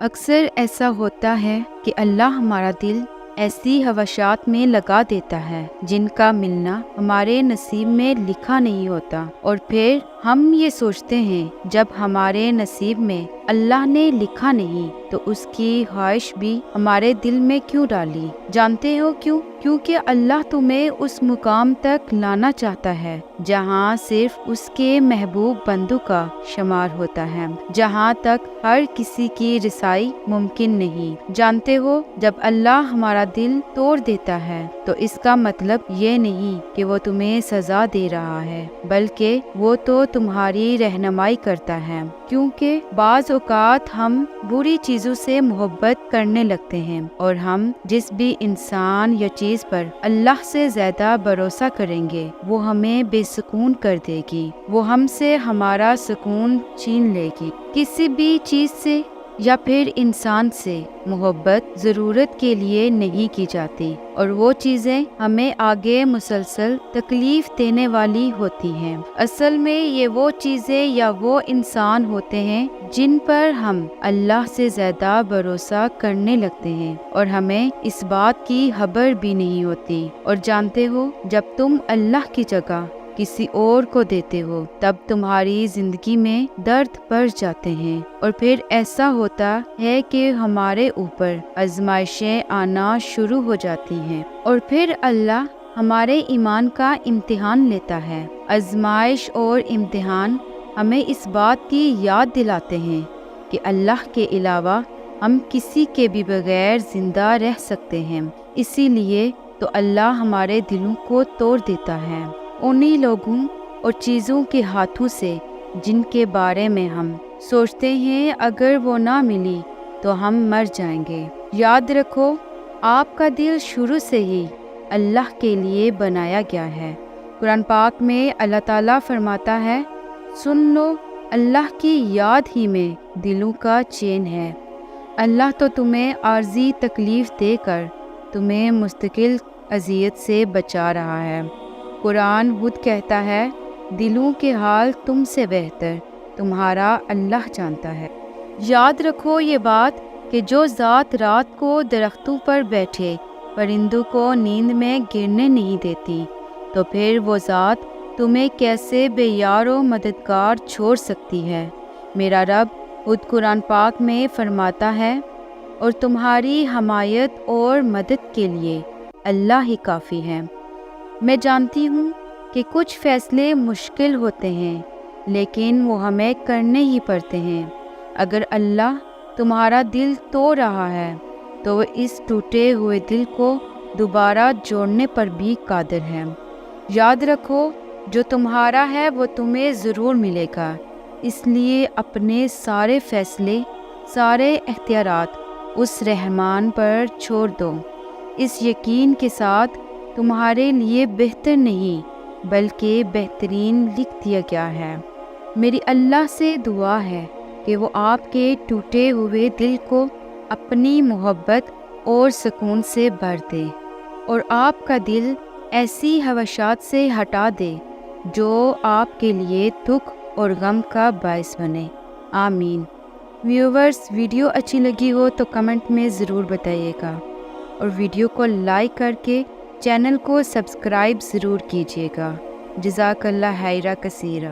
اکثر ایسا ہوتا ہے کہ اللہ ہمارا دل ایسی حواشات میں لگا دیتا ہے جن کا ملنا ہمارے نصیب میں لکھا نہیں ہوتا، اور پھر ہم یہ سوچتے ہیں جب ہمارے نصیب میں اللہ نے لکھا نہیں تو اس کی خواہش بھی ہمارے دل میں کیوں ڈالی؟ جانتے ہو کیوں؟ کیونکہ اللہ تمہیں اس مقام تک لانا چاہتا ہے جہاں صرف اس کے محبوب بندوں کا شمار ہوتا ہے، جہاں تک ہر کسی کی رسائی ممکن نہیں۔ جانتے ہو، جب اللہ ہمارا دل توڑ دیتا ہے تو اس کا مطلب یہ نہیں کہ وہ تمہیں سزا دے رہا ہے، بلکہ وہ تو تمہاری رہنمائی کرتا ہے، کیونکہ بعض اوقات ہم بری چیزوں سے محبت کرنے لگتے ہیں، اور ہم جس بھی انسان یا چیز پر اللہ سے زیادہ بھروسہ کریں گے وہ ہمیں بے سکون کر دے گی، وہ ہم سے ہمارا سکون چھین لے گی۔ کسی بھی چیز سے یا پھر انسان سے محبت ضرورت کے لیے نہیں کی جاتی، اور وہ چیزیں ہمیں آگے مسلسل تکلیف دینے والی ہوتی ہیں۔ اصل میں یہ وہ چیزیں یا وہ انسان ہوتے ہیں جن پر ہم اللہ سے زیادہ بھروسہ کرنے لگتے ہیں اور ہمیں اس بات کی خبر بھی نہیں ہوتی۔ اور جانتے ہو، جب تم اللہ کی جگہ کسی اور کو دیتے ہو تب تمہاری زندگی میں درد بڑھ جاتے ہیں، اور پھر ایسا ہوتا ہے کہ ہمارے اوپر آزمائشیں آنا شروع ہو جاتی ہیں، اور پھر اللہ ہمارے ایمان کا امتحان لیتا ہے۔ آزمائش اور امتحان ہمیں اس بات کی یاد دلاتے ہیں کہ اللہ کے علاوہ ہم کسی کے بھی بغیر زندہ رہ سکتے ہیں، اسی لیے تو اللہ ہمارے دلوں کو توڑ دیتا ہے انہی لوگوں اور چیزوں کے ہاتھوں سے جن کے بارے میں ہم سوچتے ہیں اگر وہ نہ ملی تو ہم مر جائیں گے۔ یاد رکھو، آپ کا دل شروع سے ہی اللہ کے لیے بنایا گیا ہے۔ قرآن پاک میں اللہ تعالیٰ فرماتا ہے، سن لو، اللہ کی یاد ہی میں دلوں کا چین ہے۔ اللہ تو تمہیں عارضی تکلیف دے کر تمہیں مستقل اذیت سے بچا رہا ہے۔ قرآن خود کہتا ہے، دلوں کے حال تم سے بہتر تمہارا اللہ جانتا ہے۔ یاد رکھو یہ بات کہ جو ذات رات کو درختوں پر بیٹھے پرندوں کو نیند میں گرنے نہیں دیتی، تو پھر وہ ذات تمہیں کیسے بے یار و مددگار چھوڑ سکتی ہے؟ میرا رب خود قرآن پاک میں فرماتا ہے، اور تمہاری حمایت اور مدد کے لیے اللہ ہی کافی ہے۔ میں جانتی ہوں کہ کچھ فیصلے مشکل ہوتے ہیں، لیکن وہ ہمیں کرنے ہی پڑتے ہیں۔ اگر اللہ تمہارا دل توڑ رہا ہے تو وہ اس ٹوٹے ہوئے دل کو دوبارہ جوڑنے پر بھی قادر ہے۔ یاد رکھو، جو تمہارا ہے وہ تمہیں ضرور ملے گا، اس لیے اپنے سارے فیصلے، سارے اختیارات اس رحمان پر چھوڑ دو، اس یقین کے ساتھ تمہارے لیے بہتر نہیں بلکہ بہترین لکھ دیا گیا ہے۔ میری اللہ سے دعا ہے کہ وہ آپ کے ٹوٹے ہوئے دل کو اپنی محبت اور سکون سے بھر دے، اور آپ کا دل ایسی خواہشات سے ہٹا دے جو آپ کے لیے دکھ اور غم کا باعث بنے۔ آمین۔ ویورز، ویڈیو اچھی لگی ہو تو کمنٹ میں ضرور بتائیے گا، اور ویڈیو کو لائک کر کے چینل کو سبسکرائب ضرور کیجیے گا۔ جزاک اللہ خیرہ کثیرہ۔